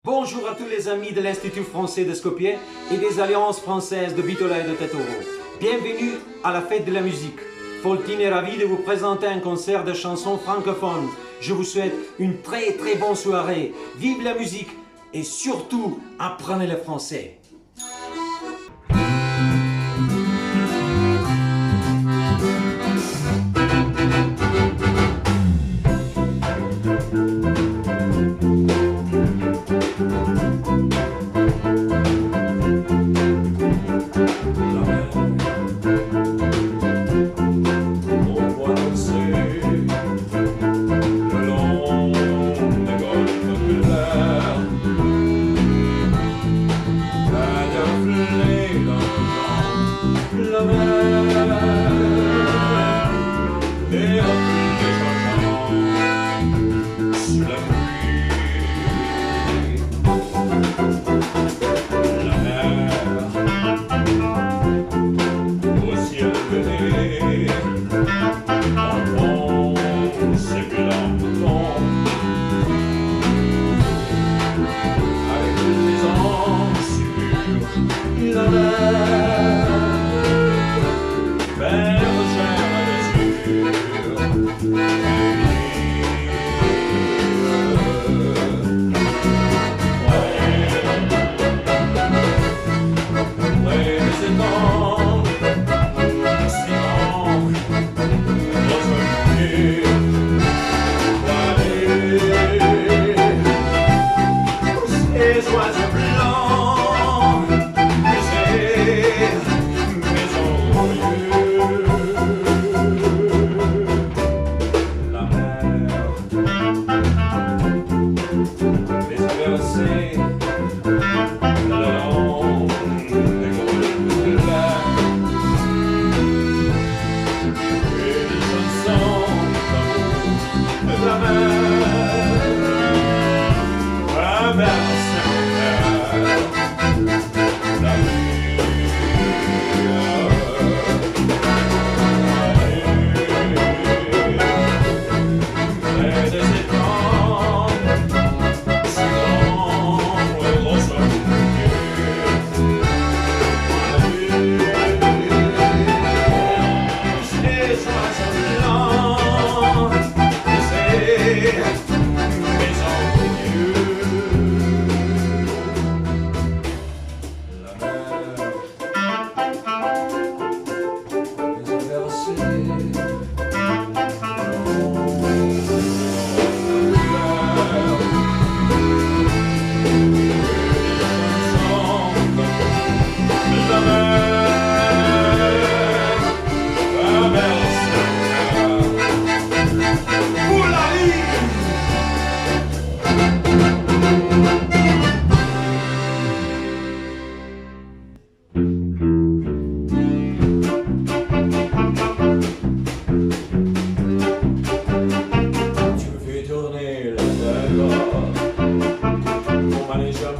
Bonjour à tous les amis de l'Institut français de Skopje et des Alliances françaises de Bitola et de Tetovo. Bienvenue à la fête de la musique. Foltine est ravi de vous présenter un concert de chansons francophones. Je vous souhaite une très bonne soirée. Vive la musique et surtout apprenez le français.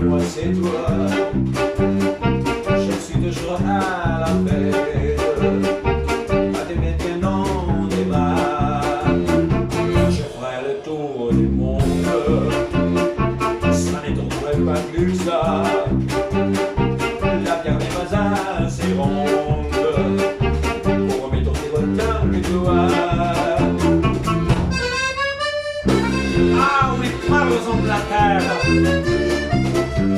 Moi c'est toi, je suis toujours à la fête, à te mettre bien dans tes bras. Je ferai le tour du monde, ça n'est donc pas plus que ça. La terre n'est pas assez ronde pour remettre tes retards que toi. Ah oui, parlons de la terre.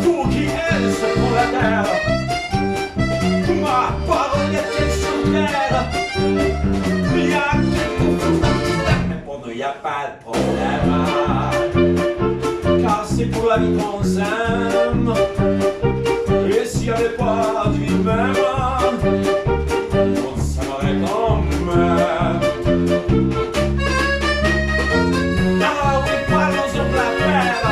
Pour qui elle se prend la terre, ma parole est-elle sur terre. Il y a mais pour nous il n'y a pas de problème, car c'est pour la vie qu'on s'aime. Et s'il n'y avait pas de vie même, on s'aimerait quand même. Ah oui, parlons de la terre.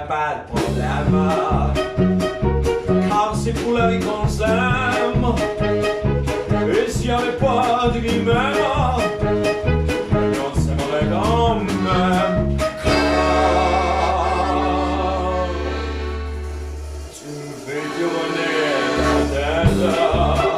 Pas de problème, car c'est pour la vie qu'on s'aime. Et s'il n'y avait pas de vie même, on s'aimerait quand même. Tu me fais tourner la tête.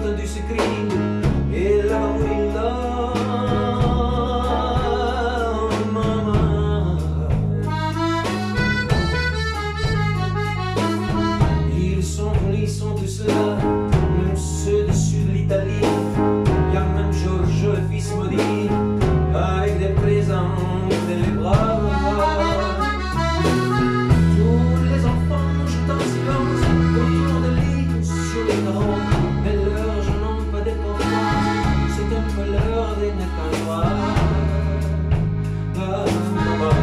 entendu ce cri, et elle va mourir là, maman. Ils sont tous là, même ceux du sud de l'Italie. Il y a même Georges, le fils maudit, avec des présents dans les bras. Tous les enfants jouent en silence autour de lit, sur les carreaux. Mais leurs jeux n'ont pas d'importance, c'est un peu l'heure des Nacanois. La maman,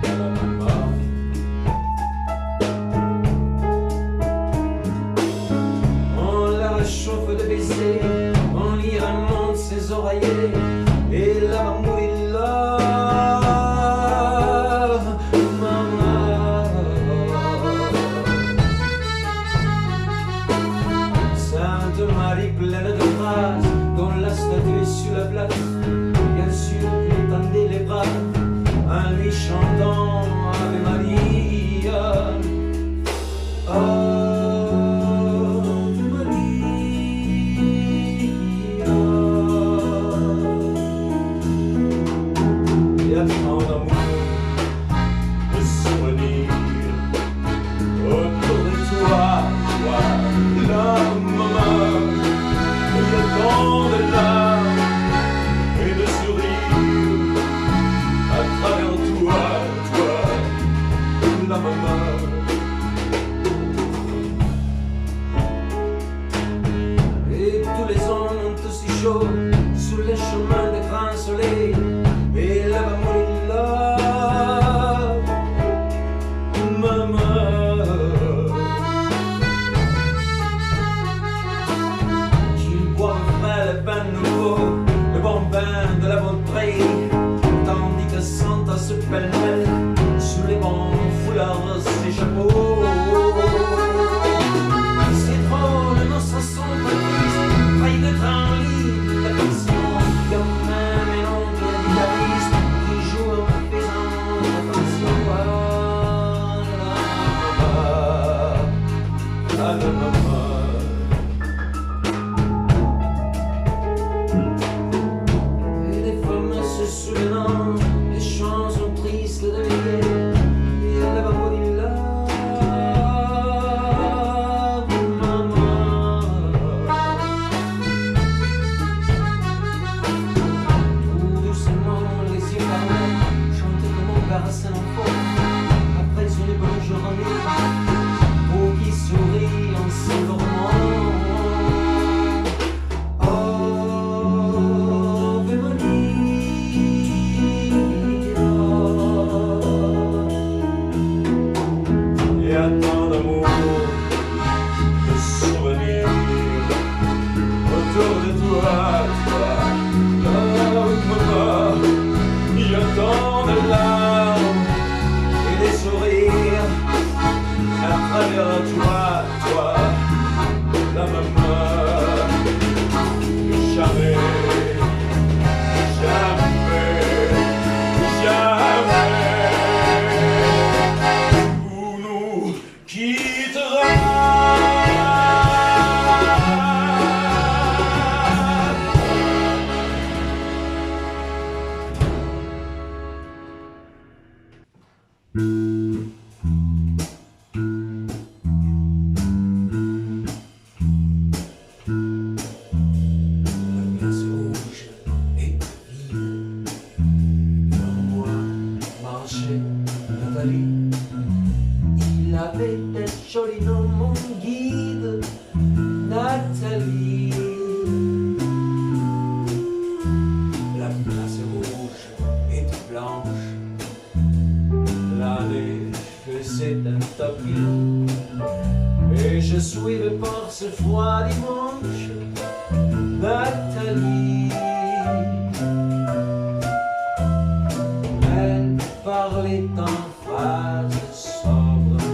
la maman. On la réchauffe de baisers, on y remonte ses oreillers, et là va mourir là, maman. Sainte Marie pleine de grâce, dont la statue est sur la place, bien sûr lui tendait les bras, en lui chantant Ave Maria. Et tous les hommes ont aussi chaud sur les chemins de grand soleil, et là va mourir là, maman. Tu bois frais le pain nouveau, le bon vin de la bonne prairie, tandis que Santa se pêle-mêle sur les bons foulards et chapeaux. C'est drôle, nos sens sont pas tristes, failli de grand lit, la passion, gamin, mais non de la guitariste, qui joue en faisant attention à la maman. Et les femmes se souvenant des chansons tristes de veiller, et elle va mourir là, maman. Tout doucement, les yeux fermés, chanter comme on caresse un enfant après une bonne journée, peau qui sourit en s'endormant. Ave Maria. Et à tant d'amour, de souvenirs autour de toi, maman. Il y a tant de larmes et des sourires à travers toi, la maman. Jamais, jamais, jamais vous nous quittera. Il avait un joli nom, mon guide, Nathalie. La place rouge était blanche, la neige faisait un tapis, et je suivais par ce froid dimanche Nathalie. Elle parlait en phrases sobres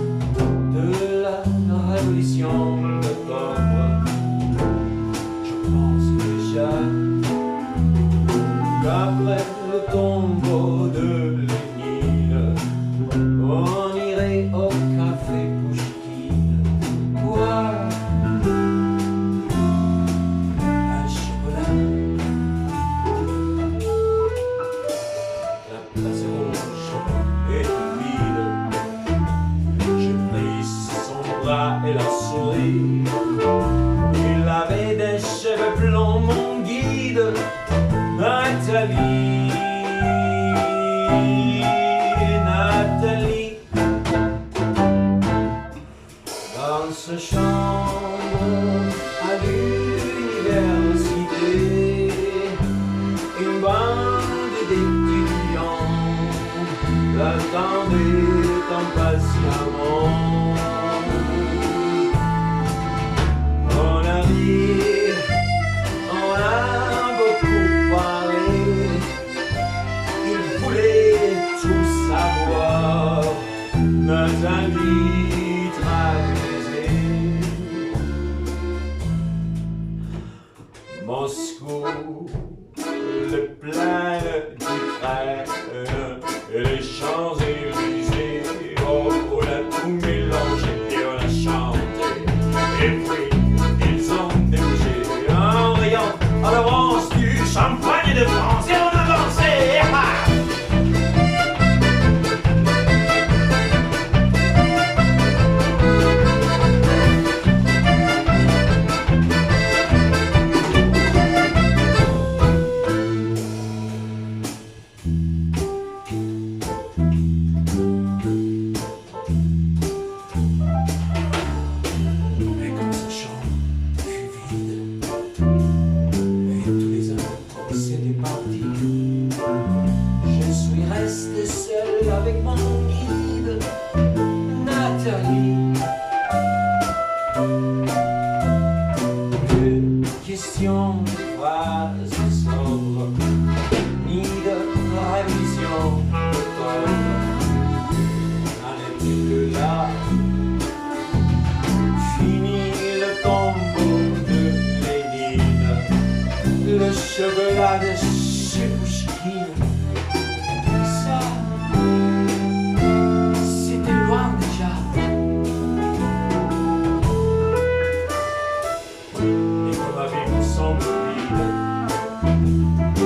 de la révolution d'octobre. Je pense déjà qu'après le tombeau de Lénine, on irait au café Pouchkine. Quoi? Moscou, les plaines d'Ukraine et les Champs-Élysées. Oh, on a tout mélangé et on a chanté. Et puis, ils ont débougé en riant en avance du champagne de France et on avançait. Ah! Avec mon guide, Nathalie. Une question de phrases sobres, ni de révision d'automne. N'en est plus là. Fini le tombeau de Lénine, le chocolat de chez Pouchkine.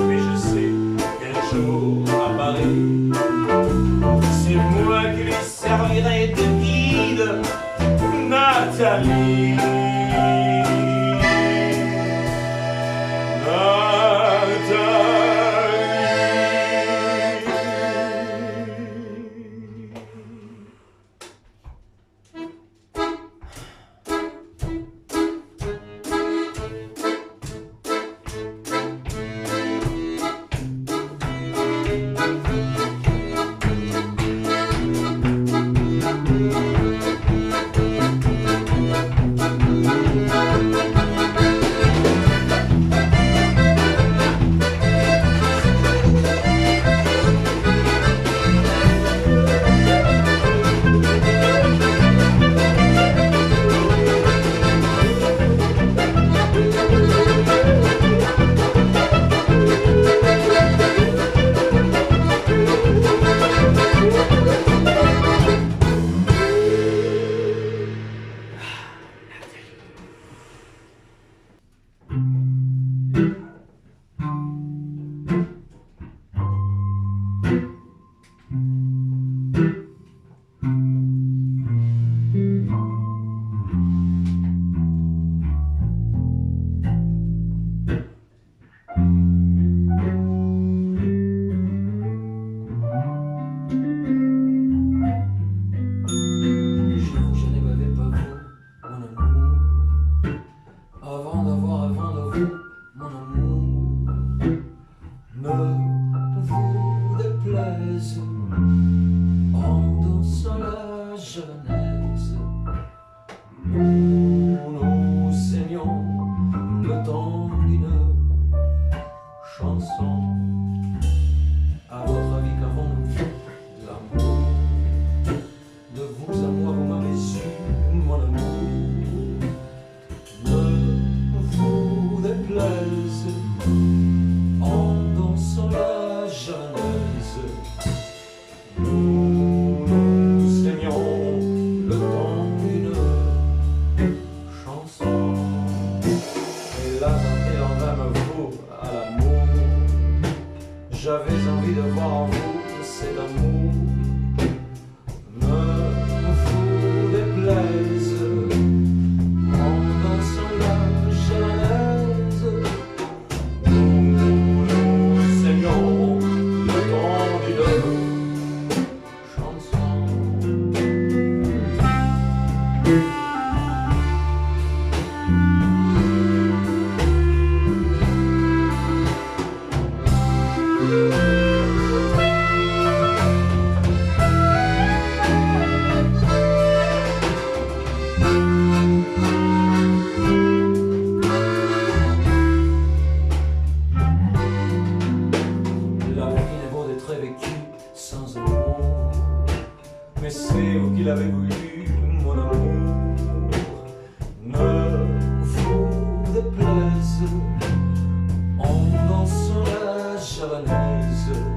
Mais je sais qu'un jour à Paris, c'est moi qui lui servirai de guide, Nathalie. En dansant la Genèse, nous aimions le temps d'une chanson. À votre avis, qu'avons-nous vu de l'amour? De vous à moi, vous m'avez su, mon amour. Ne vous déplaise en dansant la Genèse. Nous aimions le temps d'une chanson. Et là, tenter en même vous à l'amour. J'avais envie de voir en vous cet amour. Ne vous déplaise en dansant la Genèse. Nous aimions le temps d'une chanson. La vie n'est beau d'être vécue sans amour, mais c'est vous qui l'avez voulu, mon amour. Ne vous déplaise On danse la javanaise.